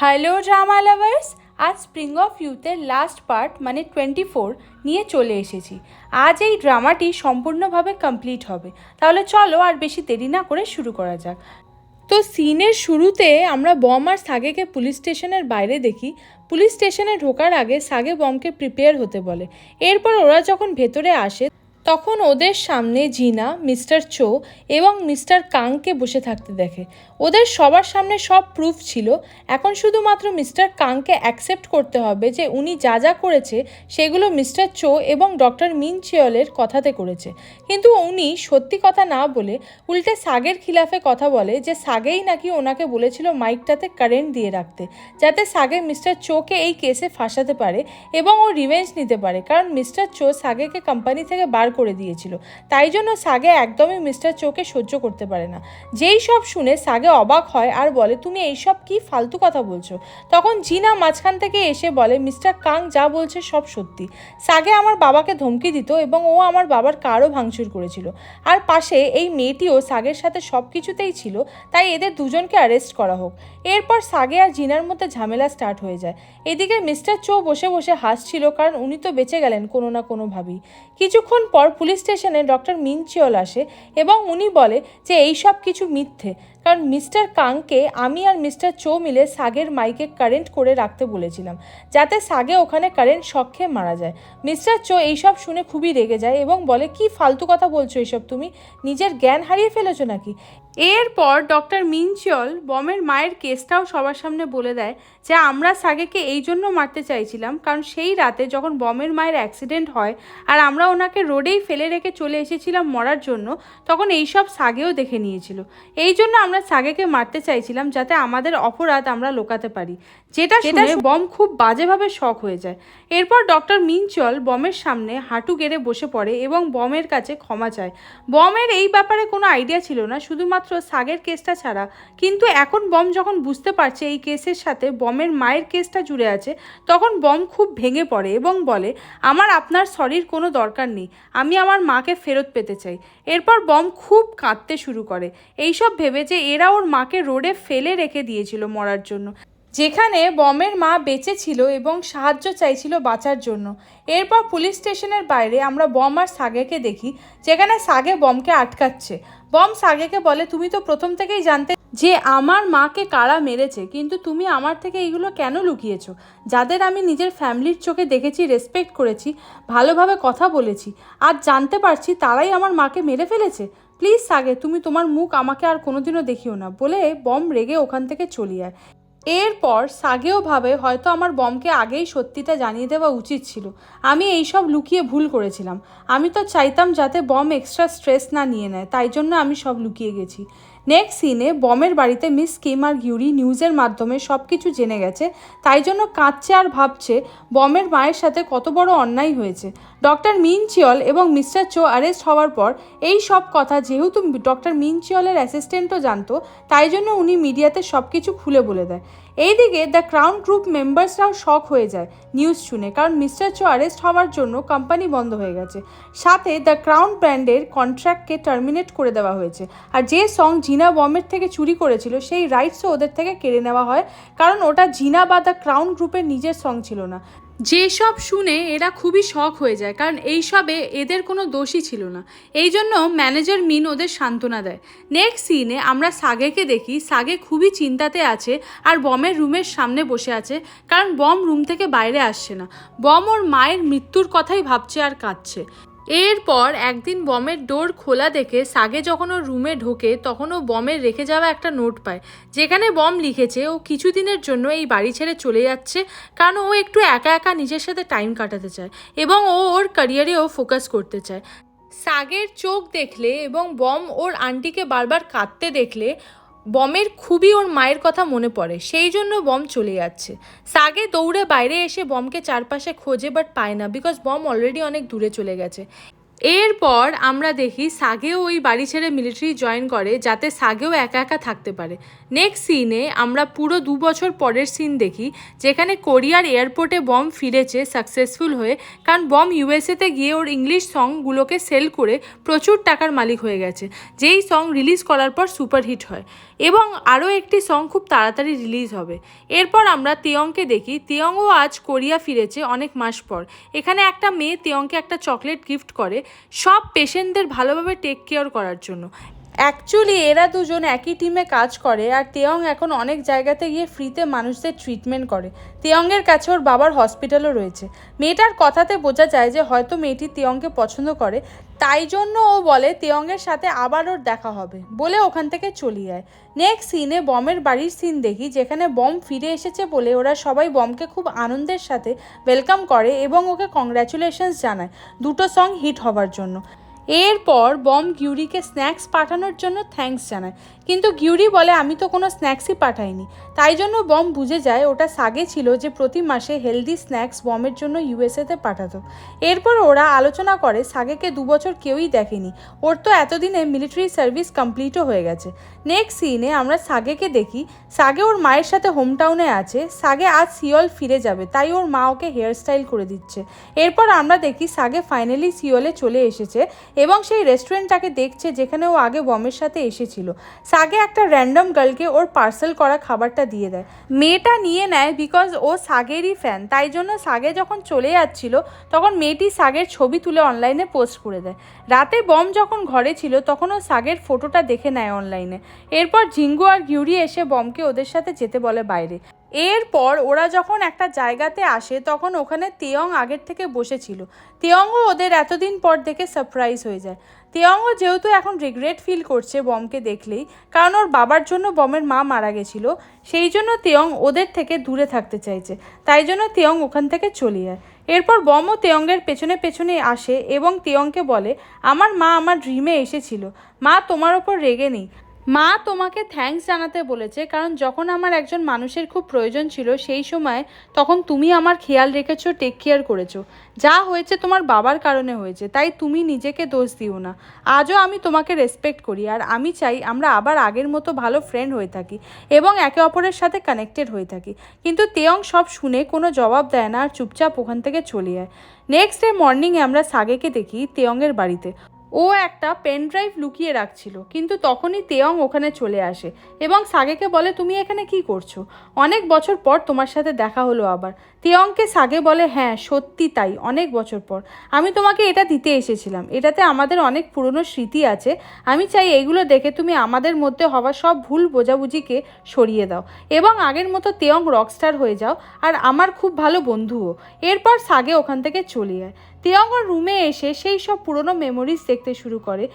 Hello drama lovers, আজ spring of ইউথের last part মানে 24 নিয়ে চলে এসেছি। আজ এই ড্রামাটি সম্পূর্ণভাবে কমপ্লিট হবে। তাহলে চলো আর বেশি দেরি না করে শুরু করা যাক। তো সিনের শুরুতে আমরা বম আর সাগেকে পুলিশ স্টেশনের বাইরে দেখি। পুলিশ স্টেশনে ঢোকার আগে সাগে বমকে প্রিপেয়ার হতে বলে। এরপর ওরা যখন ভেতরে আসে তখন ওদের সামনে জিনা, মিস্টার চো এবং মিস্টার কাংকে বসে থাকতে দেখে। ওদের সবার সামনে সব প্রুফ ছিল, এখন শুধুমাত্র মিস্টার কাংকে অ্যাকসেপ্ট করতে হবে যে উনি যা যা করেছে সেগুলো মিস্টার চো এবং ডক্টর মিন চিয়লের কথাতে করেছে। কিন্তু উনি সত্যি কথা না বলে উল্টে সাগের খিলাফে কথা বলে যে সাগেই নাকি ওনাকে বলেছিল মাইকটাতে কারেন্ট দিয়ে রাখতে, যাতে সাগে মিস্টার চোকে এই কেসে ফাঁসাতে পারে এবং ও রিভেঞ্জ নিতে পারে, কারণ মিস্টার চো সাগেকে কোম্পানি থেকে বার করে দিয়েছিল। তাই জন্য সাগে একদমই মিস্টার চোকে সহ্য করতে পারে না। যেই সব শুনে সাগে অবাক হয় আর বলে, তুমি এইসব কি ফালতু কথা বলছো? তখন জিনা মাঝখান থেকে এসে বলে, মিস্টার কাং যা বলছে সব সত্যি। সাগে আমার বাবাকে ধমকি দিত এবং ও আমার বাবার কারও ভাঙচুর করেছিল। আর পাশে এই মেয়েটিও সাগের সাথে সব কিছুতেই ছিল, তাই এদের দুজনকে অ্যারেস্ট করা হোক। এরপর সাগে আর জিনার মধ্যে ঝামেলা স্টার্ট হয়ে যায়। এদিকে মিস্টার চো বসে বসে হাসছিল, কারণ উনি তো বেঁচে গেলেন কোনো না কোনোভাবেই। কিছুক্ষণ পর পুলিশ স্টেশনে ডক্টর মিন চিওল আসে এবং উনি বলে যে এই সব কিছু মিথ্যে, কারণ মিস্টার কাংকে আমি আর মিস্টার চো মিলে সাগের মাইকে কারেন্ট করে রাখতে বলেছিলাম, যাতে সাগে ওখানে কারেন্ট শক খেয়ে মারা যায়। মিস্টার চো এইসব শুনে খুবই রেগে যায় এবং বলে, কি ফালতু কথা বলছো এইসব, তুমি নিজের জ্ঞান হারিয়ে ফেলেছো নাকি? এরপর ডক্টর মিন চিওল বমের মায়ের কেসটাও সবার সামনে বলে দেয় যে আমরা সাগেকে এই জন্য মারতে চাইছিলাম, কারণ সেই রাতে যখন বমের মায়ের অ্যাক্সিডেন্ট হয় আর আমরা ওনাকে রোডেই ফেলে রেখে চলে এসেছিলাম মরার জন্য, তখন এইসব সাগেও দেখে নিয়েছিল। এই জন্য আমরা সাগেকে মারতে চাইছিলাম, যাতে আমাদের অপরাধ আমরা লুকাতে পারি। যেটা শুনে বম খুব বাজেভাবে শক হয়ে যায়। এরপর ডক্টর মিন চিওল বমের সামনে হাঁটু গেড়ে বসে পড়ে এবং বমের কাছে ক্ষমা চায়। বমের এই ব্যাপারে কোনো আইডিয়া ছিল না, শুধুমাত্র সাগের কেসটা ছাড়া। কিন্তু এখন বম যখন বুঝতে পারছে এই কেসের সাথে বমের মায়ের কেসটা জুড়ে আছে, তখন বম খুব ভেঙে পড়ে এবং বলে, আমার আপনার সরির কোনো দরকার নেই, আমি আমার মাকে ফেরত পেতে চাই। এরপর বম খুব কাঁদতে শুরু করে, এইসব ভেবে যে এরা ওর মাকে রোডে ফেলে রেখে দিয়েছিল মরার জন্য, যেখানে বমের মা বেঁচে ছিল এবং সাহায্য চাইছিল বাঁচার জন্য। এরপর পুলিশ স্টেশনের বাইরে আমরা বম আর সাগেকে দেখি, যেখানে সাগে বমকে আটকাচ্ছে। বম সাগেকে বলে, তুমি তো প্রথম থেকেই জানতে যে আমার মাকে কারা মেরেছে, কিন্তু তুমি আমার থেকে এইগুলো কেন লুকিয়েছো? যাদের আমি নিজের ফ্যামিলির চোখে দেখেছি, রেসপেক্ট করেছি, ভালোভাবে কথা বলেছি, আজ জানতে পারছি তারাই আমার মাকে মেরে ফেলেছে। প্লিজ সাগে, তুমি তোমার মুখ আমাকে আর কোনোদিনও দেখিও না, বলে বম রেগে ওখান থেকে চলে যায়। এরপর সাগেও ভাবে, হয়তো আমার বমকে আগেই সত্যিটা জানিয়ে দেওয়া উচিত ছিল, আমি এইসব লুকিয়ে ভুল করেছিলাম। আমি তো চাইতাম যাতে বম এক্সট্রা স্ট্রেস না নিয়ে নেয়, তাই জন্য আমি সব লুকিয়ে গেছি। নেক্সট সিনে বমের বাড়িতে মিস কিম আর গিউরি নিউজের মাধ্যমে সব কিছু জেনে গেছে, তাই জন্য কাঁদছে আর ভাবছে বমের মায়ের সাথে কত বড় অন্যায় হয়েছে। ডক্টর মিন চিওল এবং মিস্টার চো অ্যারেস্ট হওয়ার পর এই সব কথা যেহেতু ডক্টর মিন চিওলের অ্যাসিস্ট্যান্টও জানতো, তাই জন্য উনি মিডিয়াতে সব কিছু খুলে বলে দেয়। এইদিকে দ্য ক্রাউন গ্রুপ মেম্বার্সরাও শক হয়ে যায় নিউজ শুনে, কারণ মিস্টার চো অ্যারেস্ট হওয়ার জন্য কোম্পানি বন্ধ হয়ে গেছে, সাথে দ্য ক্রাউন ব্র্যান্ডের কন্ট্রাক্টকে টার্মিনেট করে দেওয়া হয়েছে, আর যে সং জিনা বমের থেকে চুরি করেছিল সেই রাইটসও ওদের থেকে কেড়ে নেওয়া হয়, কারণ ওটা জিনা বা দ্য ক্রাউন গ্রুপের নিজের সং ছিল না। যেসব শুনে এরা খুবই শক হয়ে যায়, কারণ এইসবে এদের কোনো দোষই ছিল না। এই জন্য ম্যানেজার মিন ওদের সান্ত্বনা দেয়। নেক্সট সিনে আমরা সাগেকে দেখি, সাগে খুবই চিন্তাতে আছে আর বমের রুমের সামনে বসে আছে, কারণ বম রুম থেকে বাইরে আসছে না। বম ওর মায়ের মৃত্যুর কথাই ভাবছে আর কাঁদছে। এরপর একদিন বমের ডোর খোলা দেখে সাগে যখন ওর রুমে ঢোকে, তখন ও বমের রেখে যাওয়া একটা নোট পায়, যেখানে বম লিখেছে ও কিছুদিনের জন্য এই বাড়ি ছেড়ে চলে যাচ্ছে, কারণ ও একটু একা একা নিজের সাথে টাইম কাটাতে চায় এবং ও ওর ক্যারিয়ারেও ফোকাস করতে চায়। সাগের চোখ দেখলে এবং বম ওর আন্টিকে বারবার কাঁদতে দেখলে বমের খুবই ওর মায়ের কথা মনে পড়ে, সেই জন্য বম চলে যাচ্ছে। সাগে দৌড়ে বাইরে এসে বমকে চারপাশে খোঁজে, বাট পায় না, বিকজ বম অলরেডি অনেক দূরে চলে গেছে। এরপর আমরা দেখি সাগেও ওই বাড়ি ছেড়ে মিলিটারি জয়েন করে যাতে সাগেও একা একা থাকতে পারে। নেক্সট সিনে আমরা পুরো 2 বছর পরের সিন দেখি যেখানে কোরিয়ার এয়ারপোর্টে বম ফিরেছে সাকসেসফুল হয়ে, কারণ বম ইউএসএতে গিয়ে ওর ইংলিশ সংগুলোকে সেল করে প্রচুর টাকার মালিক হয়ে গেছে, যেই সং রিলিজ করার পর সুপারহিট হয় এবং আরও একটি সং খুব তাড়াতাড়ি রিলিজ হবে। এরপর আমরা তেয়ংকে দেখি, তেয়ংও আজ কোরিয়া ফিরেছে অনেক মাস পর। এখানে একটা মেয়ে তেয়ংকে একটা চকলেট গিফট করে সব পেশেন্টদের ভালোভাবে টেক কেয়ার করার জন্য। অ্যাকচুয়ালি এরা দুজন একই টিমে কাজ করে আর তেয়ং এখন অনেক জায়গাতে গিয়ে ফ্রিতে মানুষদের ট্রিটমেন্ট করে। তেয়ংয়ের কাছে ওর বাবার হসপিটালও রয়েছে। মেয়েটার কথাতে বোঝা যায় যে হয়তো মেয়েটি তেয়ংকে পছন্দ করে, তাই জন্য ও বলে তেয়ংয়ের সাথে আবার ওর দেখা হবে বলে ওখান থেকে চলে যায়। নেক্সট সিনে বমের বাড়ির সিন দেখি যেখানে বম ফিরে এসেছে বলে ওরা সবাই বমকে খুব আনন্দের সাথে ওয়েলকাম করে এবং ওকে কংগ্র্যাচুলেশনস জানায় দুটো সং হিট হওয়ার জন্য। এরপর বম গিউরিকে স্ন্যাক্স পাঠানোর জন্য থ্যাঙ্কস জানায়, কিন্তু গিউরি বলে আমি তো কোনো স্ন্যাক্সই পাঠাইনি। তাই জন্য বম বুঝে যায় ওটা সাগে ছিল যে প্রতি মাসে হেলদি স্ন্যাক্স বমের জন্য ইউএসএতে পাঠাতো। এরপর ওরা আলোচনা করে সাগেকে 2 বছর কেউই দেখেনি, ওর তো এতদিনে মিলিটারি সার্ভিস কমপ্লিটও হয়ে গেছে। নেক্সট সিনে আমরা সাগেকে দেখি, সাগে ওর মায়ের সাথে হোমটাউনে আছে। সাগে আজ সিওল ফিরে যাবে, তাই ওর মা ওকে হেয়ার স্টাইল করে দিচ্ছে। এরপর আমরা দেখি সাগে ফাইনালি সিওলে চলে এসেছে এবং সেই রেস্টুরেন্টটাকে দেখছে যেখানে ও আগে বমের সাথে এসেছিল। সাগে একটা র্যান্ডম গার্লকে ওর পার্সেল করা খাবারটা দিয়ে দেয়। মেয়েটা নিয়ে নেয় বিকজ ও সাগেরই ফ্যান, তাই জন্য সাগে যখন চলে যাচ্ছিল তখন মেয়েটি সাগের ছবি তুলে অনলাইনে পোস্ট করে দেয়। রাতে বম যখন ঘরে ছিল তখন ও সাগের ফটোটা দেখে নেয় অনলাইনে। এরপর জিঙ্গু আর গিউরি এসে বমকে ওদের সাথে যেতে বলে বাইরে। এরপর ওরা যখন একটা জায়গাতে আসে তখন ওখানে তেয়ং আগের থেকে বসেছিল। তেয়ংও ওদের এতদিন পর দেখে সারপ্রাইজ হয়ে যায়। তেয়ংও যেহেতু এখন রিগ্রেট ফিল করছে বমকে দেখলেই, কারণ ওর বাবার জন্য বমের মা মারা গেছিল, সেই জন্য তেয়ং ওদের থেকে দূরে থাকতে চাইছে। তাই জন্য তেয়ং ওখান থেকে চলে যায়। এরপর বমও তেয়ংয়ের পেছনে পেছনে আসে এবং তেয়ংকে বলে আমার মা আমার ড্রিমে এসেছিল, মা তোমার ওপর রেগে নেই, মা তোমাকে থ্যাঙ্কস জানাতে বলেছে, কারণ যখন আমার একজন মানুষের খুব প্রয়োজন ছিল সেই সময় তখন তুমি আমার খেয়াল রেখেছো, টেক কেয়ার করেছো। যা হয়েছে তোমার বাবার কারণে হয়েছে, তাই তুমি নিজেকে দোষ দিও না। আজও আমি তোমাকে রেসপেক্ট করি আর আমি চাই আমরা আবার আগের মতো ভালো ফ্রেন্ড হয়ে থাকি এবং একে অপরের সাথে কানেক্টেড হয়ে থাকি। কিন্তু তেয়ং সব শুনে কোনো জবাব দেয় না আর চুপচাপ ওখান থেকে চলে যায়। নেক্সট ডে মর্নিংয়ে আমরা সাগেকে দেখি তেয়ংয়ের বাড়িতে। ও একটা পেন ড্রাইভ লুকিয়ে রাখছিল, কিন্তু তখনই তেয়ং ওখানে চলে আসে এবং সাগেকে বলে তুমি এখানে কি করছো, অনেক বছর পর তোমার সাথে দেখা হলো আবার। তেয়ংকে সাগে বলে হ্যাঁ সত্যি তাই, অনেক বছর পর আমি তোমাকে এটা দিতে এসেছিলাম, এটাতে আমাদের অনেক পুরনো স্মৃতি আছে, আমি চাই এগুলো দেখে তুমি আমাদের মধ্যে হওয়া সব ভুল বোঝাবুঝিকে সরিয়ে দাও এবং আগের মতো তেয়ং রকস্টার হয়ে যাও আর আমার খুব ভালো বন্ধুও। এরপর সাগে ওখান থেকে চলে যায়। তেয়ং ওর রুমে এসে সেই সব পুরনো মেমোরিজ দেখতে শুরু করে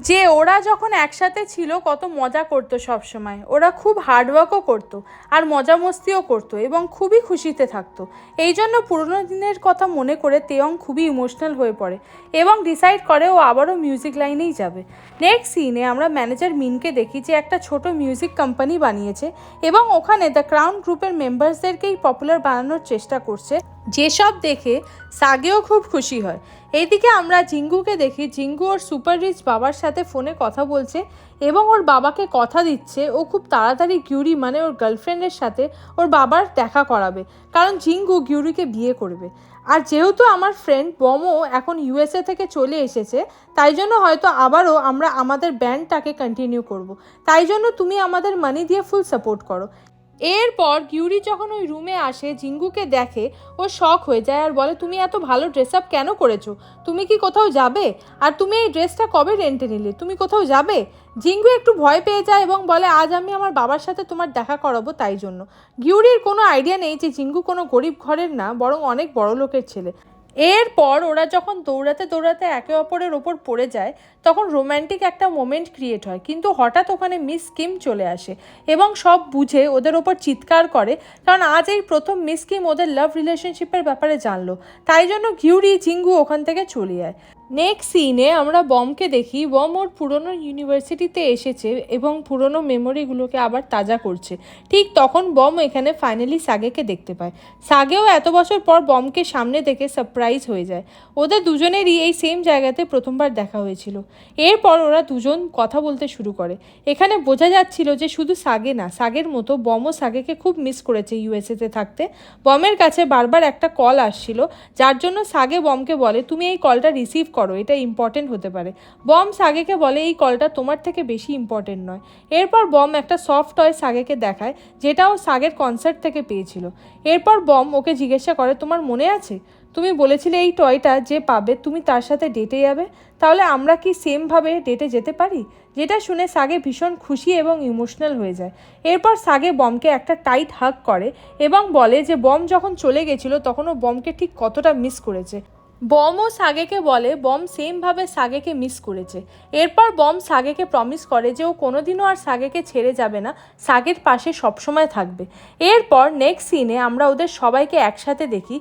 যে ওরা যখন একসাথে ছিল কত মজা করতো সব সময়, ওরা খুব হার্ডওয়ার্কও করতো আর মজা মস্তিও করতো এবং খুবই খুশিতে থাকতো। এই জন্য পুরনো দিনের কথা মনে করে তেয়ং খুবই ইমোশনাল হয়ে পড়ে এবং ডিসাইড করে ও আবারও মিউজিক লাইনেই যাবে। নেক্সট সিনে আমরা ম্যানেজার মিনকে দেখি যে একটা ছোট মিউজিক কোম্পানি বানিয়েছে এবং ওখানে দ্য ক্রাউন গ্রুপের মেম্বার্সদেরকেই পপুলার বানানোর চেষ্টা করছে, যেসব দেখে সাগেও খুব খুশি হয়। এইদিকে আমরা জিঙ্গুকে দেখি, জিঙ্গু ওর সুপার রিচ বাবার সাথে ফোনে কথা বলছে এবং ওর বাবাকে কথা দিচ্ছে ও খুব তাড়াতাড়ি গিউরি মানে ওর গার্লফ্রেন্ডের সাথে ওর বাবার দেখা করাবে, কারণ জিঙ্গু গিউরিকে বিয়ে করবে। আর যেহেতু আমার ফ্রেন্ড বমও এখন ইউএসএ থেকে চলে এসেছে, তাই জন্য হয়তো আবারও আমরা আমাদের ব্যান্ডটাকে কন্টিনিউ করব, তাই জন্য তুমি আমাদের মানি দিয়ে ফুল সাপোর্ট করো। এরপর গিউরি যখন ওই রুমে আসে জিঙ্গুকে দেখে ও শক হয়ে যায় আর বলে তুমি এত ভালো ড্রেস আপ কেন করেছো, তুমি কি কোথাও যাবে, আর তুমি এই ড্রেসটা কবে রেন্টে নিলে, তুমি কোথাও যাবে? জিঙ্গু একটু ভয় পেয়ে যায় এবং বলে আজ আমি আমার বাবার সাথে তোমার দেখা করাবো, তাই জন্য। গিউরির কোনো আইডিয়া নেই যে জিঙ্গু কোনো গরিব ঘরের না, বরং অনেক বড় লোকের ছেলে। এরপর ওরা যখন দৌড়াতে দৌড়াতে একে অপরের ওপর পড়ে যায় তখন রোম্যান্টিক একটা মোমেন্ট ক্রিয়েট হয়, কিন্তু হঠাৎ ওখানে মিস কিম চলে আসে এবং সব বুঝে ওদের ওপর চিৎকার করে, কারণ আজ এই প্রথম মিস কিম ওদের লাভ রিলেশনশিপের ব্যাপারে জানলো। তাই জন্য গিউরি জিঙ্গু ওখান থেকে চলে যায়। নেক্সট সিনে আমরা বমকে দেখি। বম ওর পুরনো ইউনিভার্সিটিতে এসেছে এবং পুরনো মেমোরিগুলোকে আবার তাজা করছে। ঠিক তখন বম এখানে ফাইনালি সাগেকে দেখতে পায়। সাগেও এত বছর পর বমকে সামনে দেখে সারপ্রাইজ হয়ে যায়। ওদের দুজনেরই এই সেম জায়গাতে প্রথমবার দেখা হয়েছিল। এরপর ওরা দুজন কথা বলতে শুরু করে। এখানে বোঝা যাচ্ছিল যে শুধু সাগে না, সাগের মতো বমও সাগেকে খুব মিস করেছে ইউএসএতে থাকতে। বমের কাছে বারবার একটা কল আসছিল, যার জন্য সাগে বমকে বলে তুমি এই কলটা রিসিভ করো, এটা ইম্পর্টেন্ট হতে পারে। বম সাগেকে বলে এই কলটা তোমার থেকে বেশি ইম্পর্টেন্ট নয়। এরপর বম একটা সফট টয় সাগেকে দেখায়, যেটাও সাগের কনসার্ট থেকে পেয়েছিল। এরপর বম ওকে জিজ্ঞাসা করে তোমার মনে আছে তুমি বলেছিলে এই টয়টা যে পাবে তুমি তার সাথে ডেটে যাবে, তাহলে আমরা কি সেমভাবে ডেটে যেতে পারি? যেটা শুনে সাগে ভীষণ খুশি এবং ইমোশনাল হয়ে যায়। এরপর সাগে বমকে একটা টাইট হাগ করে এবং বলে যে বম যখন চলে গেছিলো তখনও বমকে ঠিক কতটা মিস করেছে। বমও সাগেকে বলে বম সেমভাবে সাগেকে মিস করেছে। এরপর বম সাগেকে প্রমিস করে যে ও কোনোদিনও আর সাগেকে ছেড়ে যাবে না, সাগের পাশে সবসময় থাকবে। এরপর নেক্সট সিনে আমরা ওদের সবাইকে একসাথে দেখি,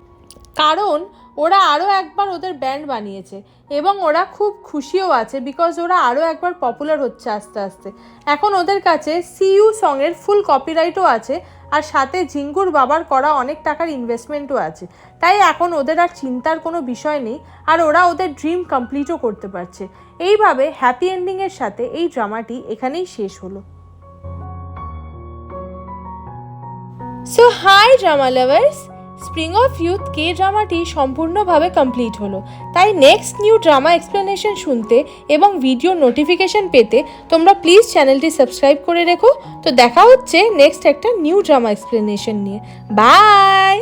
কারণ ওরা আরও একবার ওদের ব্যান্ড বানিয়েছে এবং ওরা খুব খুশিও আছে বিকজ ওরা আরও একবার পপুলার হচ্ছে আস্তে আস্তে। এখন ওদের কাছে সিইউ সঙের ফুল কপিরাইটও আছে, আর সাথে ঝিঙ্গুর বাবার করা অনেক টাকার ইনভেস্টমেন্টও আছে। তাই এখন ওদের আর চিন্তার কোনো বিষয় নেই, আর ওরা ওদের ড্রিম কমপ্লিটও করতে পারছে। এইভাবে হ্যাপি এন্ডিংয়ের সাথে এই ড্রামাটি এখানেই শেষ হলো। So hi drama lovers, spring of youth কে ড্রামাটি সম্পূর্ণভাবে কমপ্লিট হলো। তাই নেক্সট নিউ ড্রামা এক্সপ্লেনেশন শুনতে এবং ভিডিও নোটিফিকেশন পেতে তোমরা প্লিজ চ্যানেলটি সাবস্ক্রাইব করে রেখো। তো দেখা হচ্ছে নেক্সট একটা নিউ ড্রামা এক্সপ্লেনেশন নিয়ে। বাই।